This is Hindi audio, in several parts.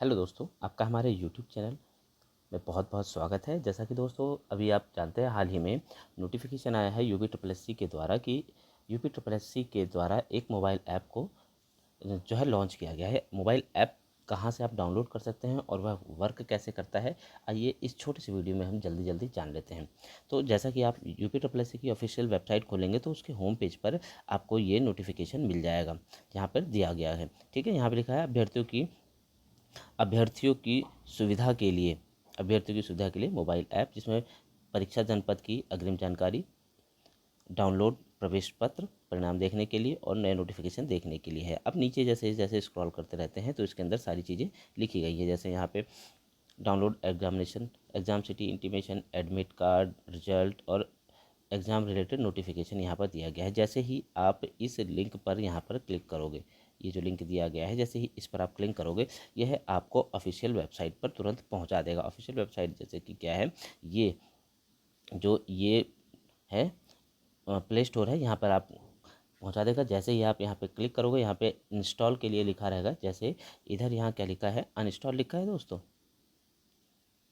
हेलो दोस्तों, आपका हमारे यूट्यूब चैनल में बहुत बहुत स्वागत है। जैसा कि दोस्तों अभी आप जानते हैं, हाल ही में नोटिफिकेशन आया है यूपी ट्रिपल एस सी के द्वारा कि यूपी ट्रिपल एस सी के द्वारा एक मोबाइल ऐप को जो है लॉन्च किया गया है। मोबाइल ऐप कहाँ से आप डाउनलोड कर सकते हैं और वह वर्क कैसे करता है, आइए इस छोटे से वीडियो में हम जल्दी जल्दी जान लेते हैं। तो जैसा कि आप यूपी ट्रिपल एस सी की ऑफिशियल वेबसाइट खोलेंगे तो उसके होम पेज पर आपको ये नोटिफिकेशन मिल जाएगा। यहाँ पर दिया गया है, ठीक है। यहाँ पर लिखा है अभ्यर्थियों की सुविधा के लिए मोबाइल ऐप, जिसमें परीक्षा जनपद की अग्रिम जानकारी, डाउनलोड प्रवेश पत्र, परिणाम देखने के लिए और नए नोटिफिकेशन देखने के लिए है। अब नीचे जैसे जैसे स्क्रॉल करते रहते हैं तो इसके अंदर सारी चीज़ें लिखी गई है। जैसे यहाँ पे download exam city intimation, admit card, result और एग्ज़ाम रिलेटेड नोटिफिकेशन यहाँ पर दिया गया है। जैसे ही आप इस लिंक पर यहाँ पर क्लिक करोगे, ये जो लिंक दिया गया है, जैसे ही इस पर आप क्लिक करोगे, यह आपको ऑफिशियल वेबसाइट पर तुरंत पहुँचा देगा। ऑफिशियल वेबसाइट जैसे कि क्या है, ये है प्ले स्टोर है, यहाँ पर आप पहुँचा देगा। जैसे ही आप यहाँ पे क्लिक करोगे, यहाँ पे इंस्टॉल के लिए लिखा रहेगा। जैसे इधर यहाँ क्या लिखा है, अनइंस्टॉल लिखा है दोस्तों,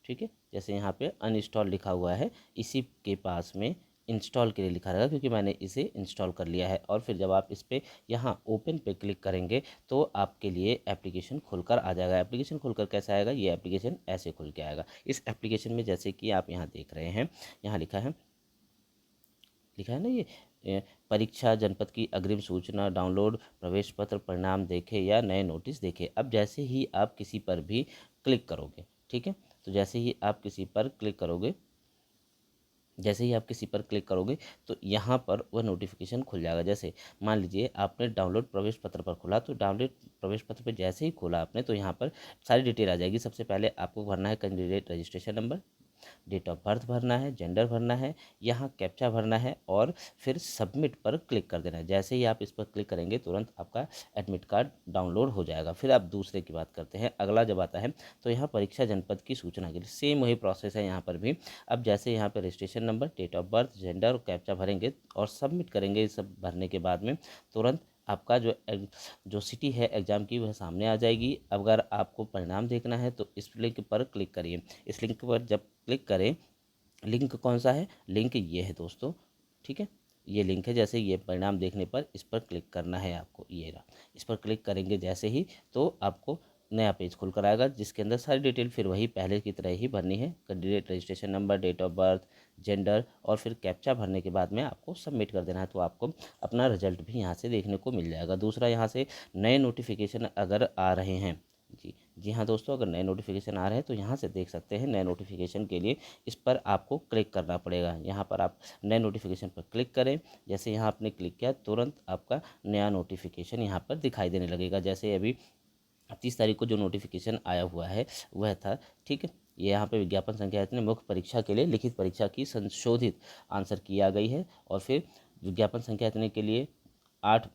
ठीक है। जैसे यहाँ पे अनइंस्टॉल लिखा हुआ है, इसी के पास में इंस्टॉल के लिए लिखा रहेगा, क्योंकि मैंने इसे इंस्टॉल कर लिया है। और फिर जब आप इस पर यहाँ ओपन पे क्लिक करेंगे तो आपके लिए एप्लीकेशन खुलकर आ जाएगा। एप्लीकेशन खुलकर कैसा आएगा, ये एप्लीकेशन ऐसे खुल के आएगा। इस एप्लीकेशन में जैसे कि आप यहाँ देख रहे हैं, यहाँ लिखा है ना, ये परीक्षा जनपद की अग्रिम सूचना, डाउनलोड प्रवेश पत्र, परिणाम देखे या नए नोटिस देखे। अब जैसे ही आप किसी पर भी क्लिक करोगे, ठीक है, तो जैसे ही आप किसी पर क्लिक करोगे तो यहाँ पर वह नोटिफिकेशन खुल जाएगा। जैसे मान लीजिए आपने डाउनलोड प्रवेश पत्र पर खोला, तो डाउनलोड प्रवेश पत्र पर जैसे ही खोला आपने, तो यहाँ पर सारी डिटेल आ जाएगी। सबसे पहले आपको भरना है candidate registration number, date of birth भरना है, जेंडर भरना है, यहाँ कैप्चा भरना है और फिर सबमिट पर क्लिक कर देना है। जैसे ही आप इस पर क्लिक करेंगे, तुरंत आपका एडमिट कार्ड डाउनलोड हो जाएगा। फिर आप दूसरे की बात करते हैं। अगला जब आता है तो यहाँ परीक्षा जनपद की सूचना के लिए सेम वही प्रोसेस है यहाँ पर भी। अब जैसे यहाँ पर registration number, date of birth, gender और कैप्चा भरेंगे और सबमिट करेंगे। सब भरने के बाद में तुरंत आपका जो सिटी है एग्ज़ाम की, वह सामने आ जाएगी। अगर आपको परिणाम देखना है तो इस लिंक पर क्लिक करिए। इस लिंक पर जब क्लिक करें, लिंक कौन सा है, लिंक ये है दोस्तों, ठीक है, ये लिंक है। जैसे ये परिणाम देखने पर इस पर क्लिक करना है आपको, ये रहा। इस पर क्लिक करेंगे जैसे ही, तो आपको नया पेज खुल कर आएगा, जिसके अंदर सारी डिटेल फिर वही पहले की तरह ही भरनी है। Candidate registration number, date of birth, gender और फिर कैप्चा भरने के बाद में आपको सबमिट कर देना है। तो आपको अपना रिजल्ट भी यहाँ से देखने को मिल जाएगा। दूसरा, यहाँ से नए नोटिफिकेशन अगर आ रहे हैं, जी हाँ दोस्तों, अगर नए नोटिफिकेशन आ रहे हैं तो यहाँ से देख सकते हैं। नए नोटिफिकेशन के लिए इस पर आपको क्लिक करना पड़ेगा। यहाँ पर आप नए नोटिफिकेशन पर क्लिक करें। जैसे यहाँ आपने क्लिक किया, तुरंत आपका नया नोटिफिकेशन यहाँ पर दिखाई देने लगेगा। जैसे अभी 30 तारीख को जो नोटिफिकेशन आया हुआ है वह था, ठीक है। ये यहाँ पे विज्ञापन संख्या इतने मुख्य परीक्षा के लिए लिखित परीक्षा की संशोधित आंसर की आ गई है। और फिर विज्ञापन संख्या इतने के लिए 8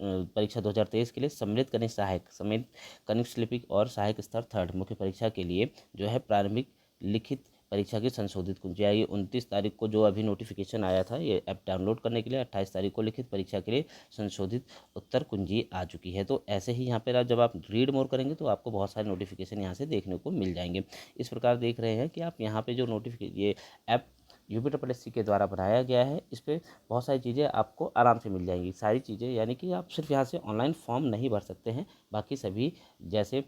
परीक्षा 2023 के लिए सम्मिलित कनिष्ठ सहायक समेत कनिष्ठ लिपिक और सहायक स्तर थर्ड मुख्य परीक्षा के लिए जो है प्रारंभिक लिखित परीक्षा की संशोधित कुंजी आई। 29 तारीख को जो अभी नोटिफिकेशन आया था ये ऐप डाउनलोड करने के लिए, 28 तारीख को लिखित परीक्षा के लिए संशोधित उत्तर कुंजी आ चुकी है। तो ऐसे ही यहाँ पर जब आप रीड मोर करेंगे तो आपको बहुत सारे नोटिफिकेशन यहाँ से देखने को मिल जाएंगे। इस प्रकार देख रहे हैं कि आप यहाँ पे जो ये app UP triple S C के द्वारा बनाया गया है, इस पर बहुत सारी चीज़ें आपको आराम से मिल जाएंगी। सारी चीज़ें यानी कि आप सिर्फ यहाँ से ऑनलाइन फॉर्म नहीं भर सकते हैं, बाकी सभी जैसे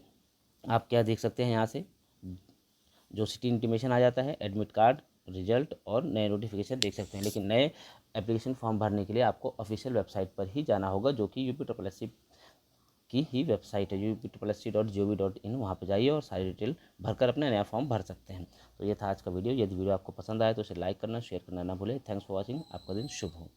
आप क्या देख सकते हैं, यहाँ से जो सिटी इंटीमेशन आ जाता है, एडमिट कार्ड, रिजल्ट और नए नोटिफिकेशन देख सकते हैं। लेकिन नए एप्लीकेशन फॉर्म भरने के लिए आपको ऑफिशियल वेबसाइट पर ही जाना होगा, जो कि यूपी ट्रिपल एस सी की ही वेबसाइट है, UPSSC.gov.in। वहाँ पर जाइए और सारी डिटेल भरकर अपना नया फॉर्म भर सकते हैं। तो ये था आज का वीडियो। यदि वीडियो आपको पसंद आए तो इसे लाइक करना, शेयर करना ना भूलें। Thanks for watching. आपका दिन शुभ हो।